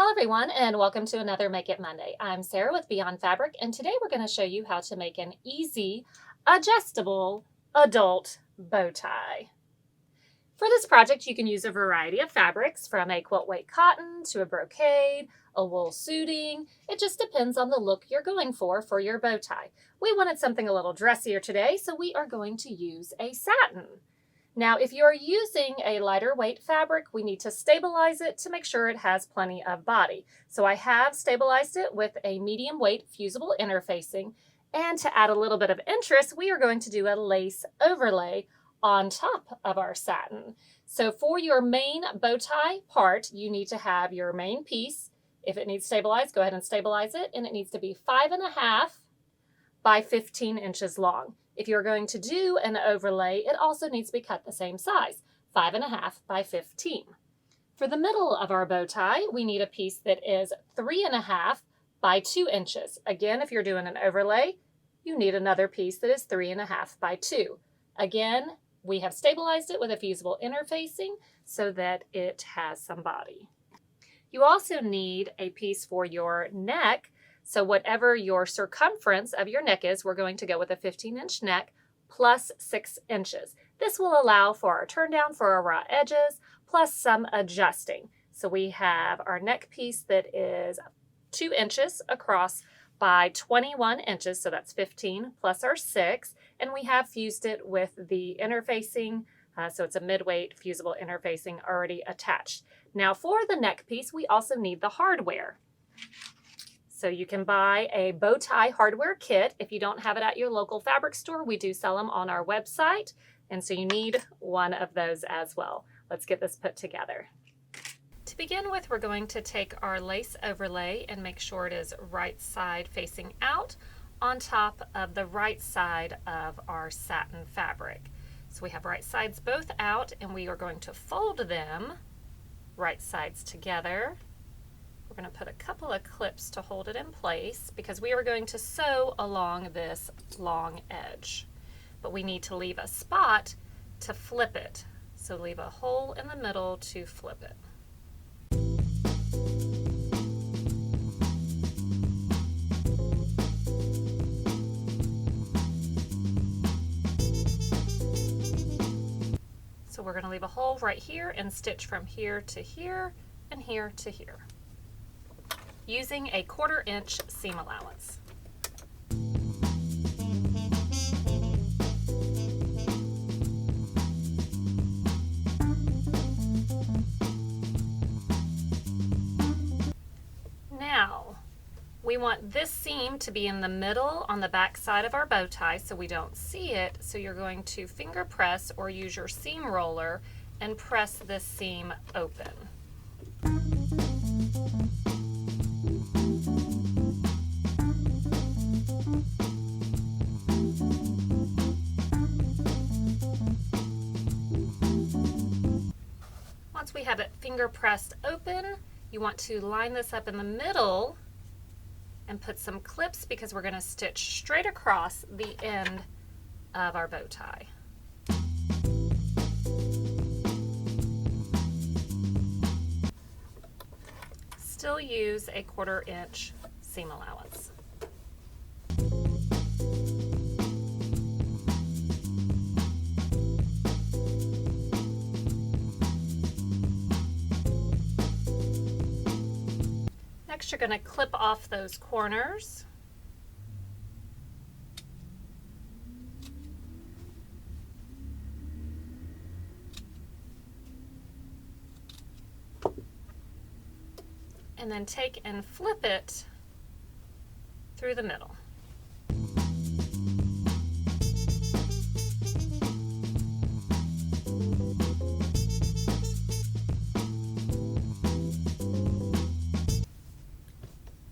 Hello everyone and welcome to another Make It Monday. I'm Sarah with Beyond Fabric and today we're going to show you how to make an easy, adjustable adult bow tie. For this project you can use a variety of fabrics from a quilt weight cotton to a brocade, a wool suiting. It just depends on the look you're going for your bow tie. We wanted something a little dressier today, so we are going to use a satin. Now, if you're using a lighter weight fabric, we need to stabilize it to make sure it has plenty of body. So I have stabilized it with a medium weight fusible interfacing. And to add a little bit of interest, we are going to do a lace overlay on top of our satin. So for your main bow tie part, you need to have your main piece. If it needs stabilized, go ahead and stabilize it. And it needs to be 5.5 by 15 inches long. If you're going to do an overlay, it also needs to be cut the same size, 5.5 by 15. For the middle of our bow tie, we need a piece that is 3.5 by 2 inches. Again, if you're doing an overlay, you need another piece that is 3.5 by 2. Again, we have stabilized it with a fusible interfacing so that it has some body. You also need a piece for your neck. So whatever your circumference of your neck is, we're going to go with a 15-inch neck plus 6 inches. This will allow for our turn down for our raw edges plus some adjusting. So we have our neck piece that is 2 inches across by 21 inches, so that's 15 plus our 6, and we have fused it with the interfacing, so it's a mid-weight fusible interfacing already attached. Now for the neck piece, we also need the hardware. So you can buy a bow tie hardware kit. If you don't have it at your local fabric store, we do sell them on our website. And so you need one of those as well. Let's get this put together. To begin with, we're going to take our lace overlay and make sure it is right side facing out on top of the right side of our satin fabric. So we have right sides both out and we are going to fold them right sides together. We're going to put a couple of clips to hold it in place because we are going to sew along this long edge. But we need to leave a spot to flip it. So leave a hole in the middle to flip it. So we're going to leave a hole right here and stitch from here to here and here to here, using a 1/4 inch seam allowance. Now, we want this seam to be in the middle on the back side of our bow tie so we don't see it, so you're going to finger press or use your seam roller and press this seam open. Once we have it finger pressed open, you want to line this up in the middle and put some clips because we're going to stitch straight across the end of our bow tie. Still use a 1/4 inch seam allowance. Next, you're going to clip off those corners. And then take and flip it through the middle.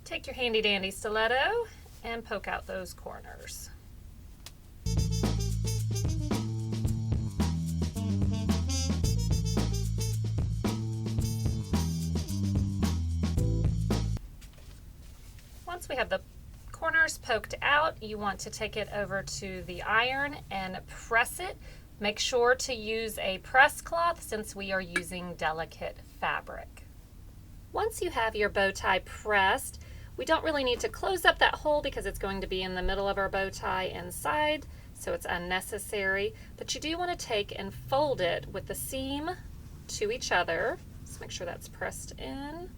Take your handy dandy stiletto and poke out those corners. Once we have the corners poked out, you want to take it over to the iron and press it. Make sure to use a press cloth since we are using delicate fabric. Once you have your bow tie pressed, we don't really need to close up that hole because it's going to be in the middle of our bow tie inside, so it's unnecessary. But you do want to take and fold it with the seam to each other. Just make sure that's pressed in.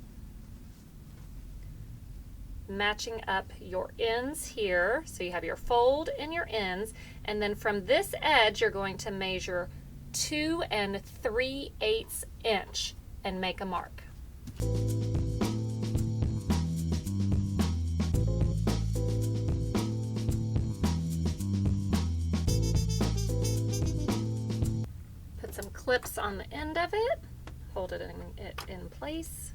Matching up your ends here, so you have your fold and your ends, and then from this edge you're going to measure 2 3/8 inch and make a mark. Put some clips on the end of it, hold it in place,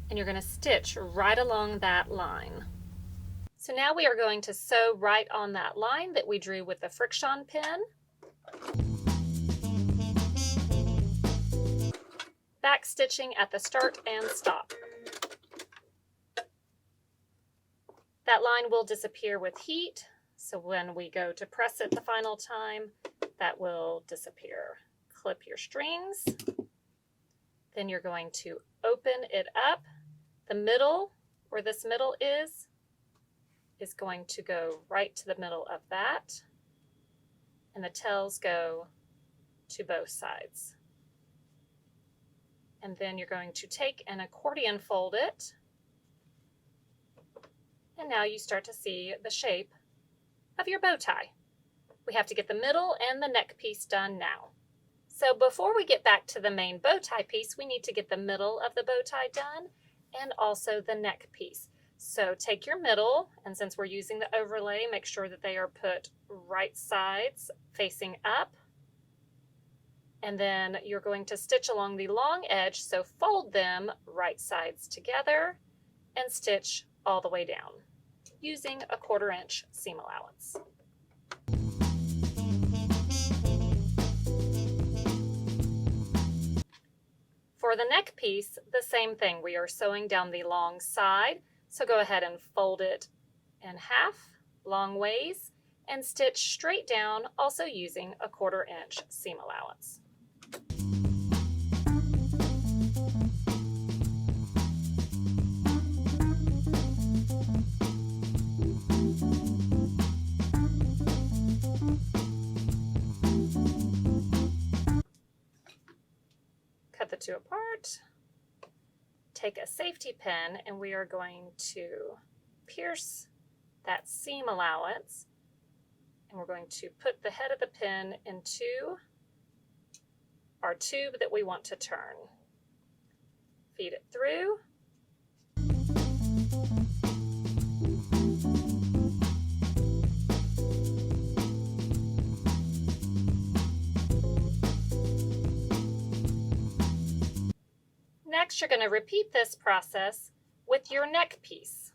and you're going to stitch right along that line. So now we are going to sew right on that line that we drew with the friction pin. Back stitching at the start and stop. That line will disappear with heat, so when we go to press it the final time, that will disappear. Clip your strings. Then you're going to open it up. The middle, where this middle is going to go right to the middle of that, and the tails go to both sides. And then you're going to take an accordion fold it, and now you start to see the shape of your bow tie. We have to get the middle and the neck piece done now. So before we get back to the main bow tie piece, we need to get the middle of the bow tie done and also the neck piece. So take your middle, and since we're using the overlay, make sure that they are put right sides facing up. And then you're going to stitch along the long edge, so fold them right sides together and stitch all the way down using a 1/4 inch seam allowance. For the neck piece, the same thing. We are sewing down the long side, so go ahead and fold it in half long ways and stitch straight down, also using a 1/4 inch seam allowance. Cut the two apart. Take a safety pin and we are going to pierce that seam allowance, and we're going to put the head of the pin into our tube that we want to turn. Feed it through. Next, you're going to repeat this process with your neck piece.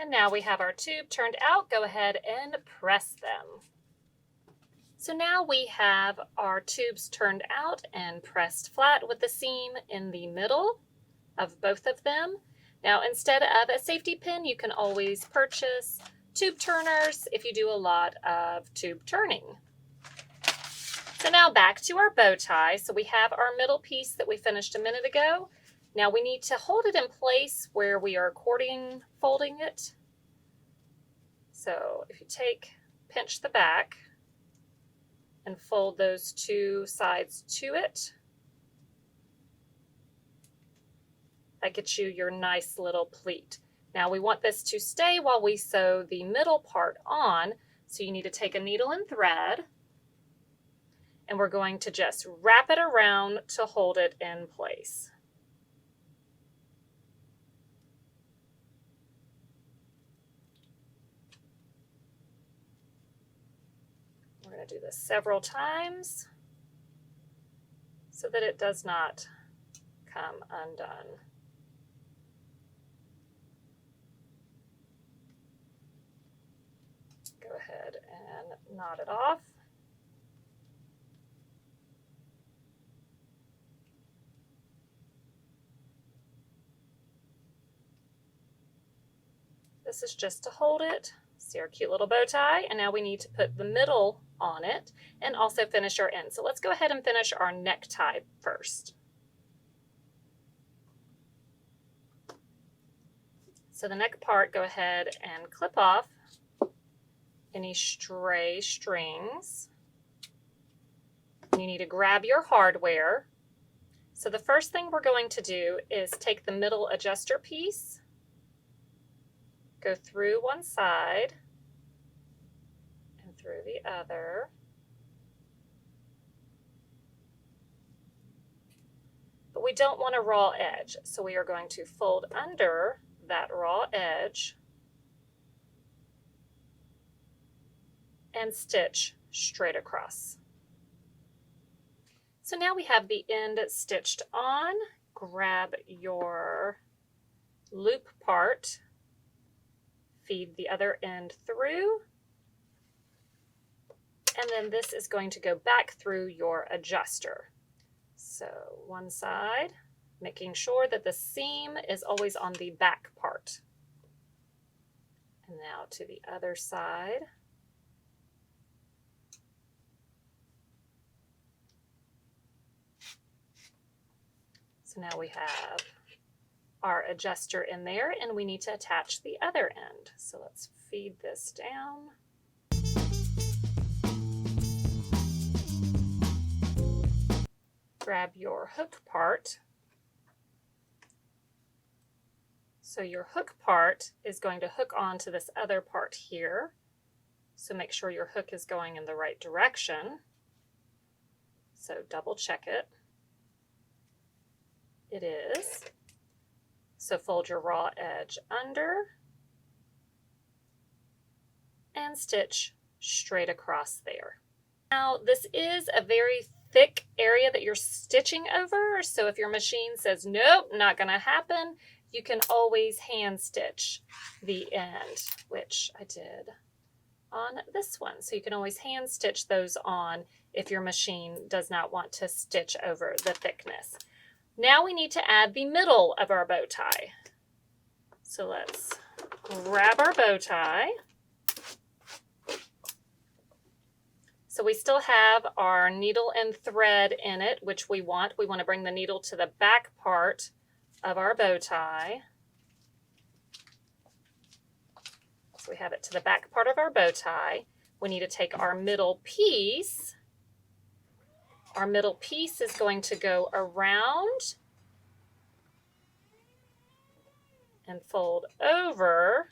And now we have our tube turned out. Go ahead and press them. So now we have our tubes turned out and pressed flat with the seam in the middle of both of them. Now, instead of a safety pin, you can always purchase tube turners if you do a lot of tube turning. So now back to our bow tie. So we have our middle piece that we finished a minute ago. Now we need to hold it in place where we are accordion folding it. So if you pinch the back and fold those two sides to it, that gets you your nice little pleat. Now we want this to stay while we sew the middle part on, so you need to take a needle and thread, and we're going to just wrap it around to hold it in place. We're going to do this several times so that it does not come undone. Go ahead and knot it off. This is just to hold it. See our cute little bow tie, and now we need to put the middle on it and also finish our end. So let's go ahead and finish our necktie first. So the neck part, go ahead and clip off any stray strings. You need to grab your hardware. So the first thing we're going to do is take the middle adjuster piece, go through one side and through the other. But we don't want a raw edge, so we are going to fold under that raw edge and stitch straight across. So now we have the end stitched on. Grab your loop part, feed the other end through, and then this is going to go back through your adjuster. So one side, making sure that the seam is always on the back part. And now to the other side. So now we have our adjuster in there, and we need to attach the other end. So let's feed this down. Grab your hook part. So your hook part is going to hook onto this other part here. So make sure your hook is going in the right direction. So double check it. It is. So fold your raw edge under and stitch straight across there. Now this is a very thick area that you're stitching over, so if your machine says nope, not gonna happen, you can always hand stitch the end, which I did on this one. So you can always hand stitch those on if your machine does not want to stitch over the thickness. Now we need to add the middle of our bow tie. So let's grab our bow tie. So we still have our needle and thread in it, which we want. We want to bring the needle to the back part of our bow tie. So we have it to the back part of our bow tie. We need to take our middle piece. Our middle piece is going to go around and fold over,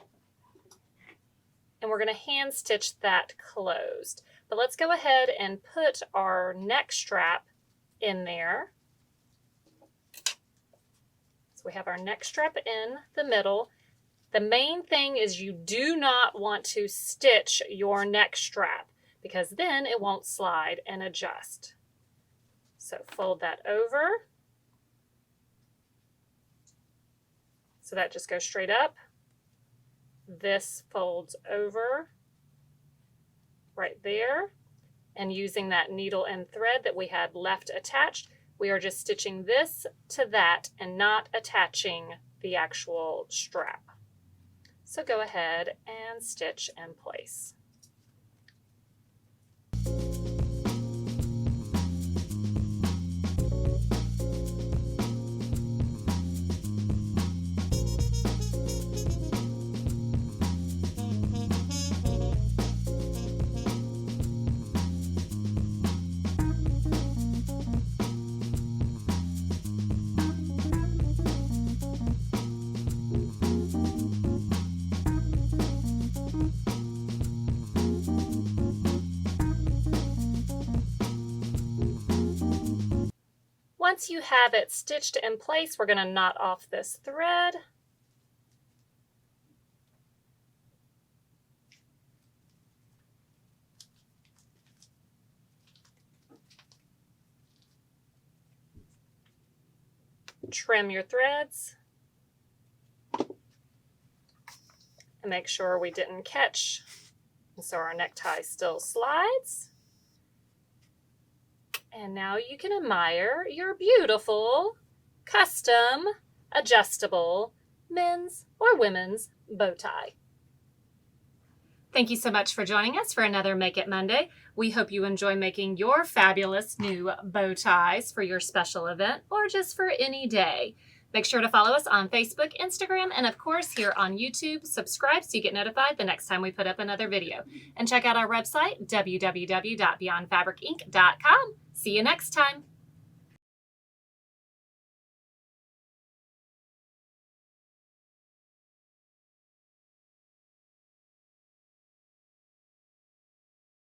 and we're going to hand stitch that closed. But let's go ahead and put our neck strap in there. So we have our neck strap in the middle. The main thing is you do not want to stitch your neck strap because then it won't slide and adjust. So fold that over. So that just goes straight up. This folds over right there. And using that needle and thread that we had left attached, we are just stitching this to that and not attaching the actual strap. So go ahead and stitch in place. Once you have it stitched in place, we're going to knot off this thread. Trim your threads. And make sure we didn't catch So our necktie still slides. And now you can admire your beautiful, custom, adjustable men's or women's bow tie. Thank you so much for joining us for another Make It Monday. We hope you enjoy making your fabulous new bow ties for your special event or just for any day. Make sure to follow us on Facebook, Instagram, and of course here on YouTube. Subscribe so you get notified the next time we put up another video. And check out our website, www.beyondfabricinc.com. See you next time.